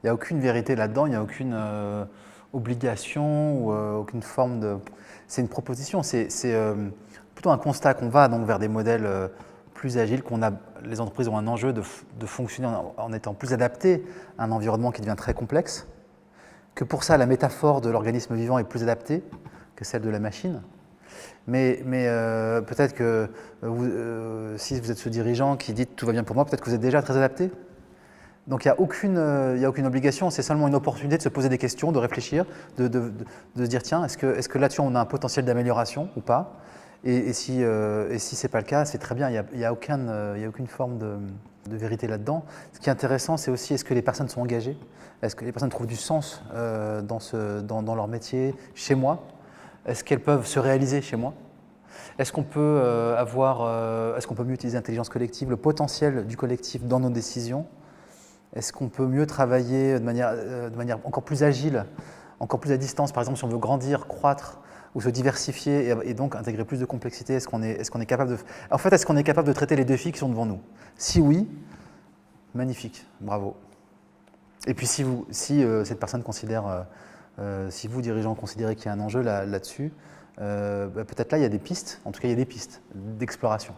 Il n'y a aucune vérité là-dedans, il n'y a aucune obligation ou aucune forme de... C'est une proposition, c'est plutôt un constat qu'on va donc vers des modèles plus agiles, les entreprises ont un enjeu de fonctionner en étant plus adaptées à un environnement qui devient très complexe, que pour ça la métaphore de l'organisme vivant est plus adaptée que celle de la machine. Mais peut-être que si vous êtes ce dirigeant qui dit « tout va bien pour moi », peut-être que vous êtes déjà très adapté. Donc il n'y a aucune obligation, c'est seulement une opportunité de se poser des questions, de réfléchir, de se dire « tiens, est-ce que là-dessus on a un potentiel d'amélioration ou pas ?» Et si ce n'est pas le cas, c'est très bien, il n'y a aucune forme de vérité là-dedans. Ce qui est intéressant, c'est aussi est-ce que les personnes sont engagées? Est-ce que les personnes trouvent du sens dans leur métier, chez moi? Est-ce qu'elles peuvent se réaliser chez moi? Est-ce qu'on peut est-ce qu'on peut mieux utiliser l'intelligence collective, le potentiel du collectif dans nos décisions? Est-ce qu'on peut mieux travailler de manière encore plus agile, encore plus à distance? Par exemple, si on veut grandir, croître ou se diversifier et donc intégrer plus de complexité, est-ce qu'on est capable de... En fait, est-ce qu'on est capable de traiter les défis qui sont devant nous? Si oui, magnifique, bravo. Et puis si cette personne considère, si vous, dirigeant, considérez qu'il y a un enjeu là-dessus, peut-être là, il y a des pistes, en tout cas il y a des pistes d'exploration.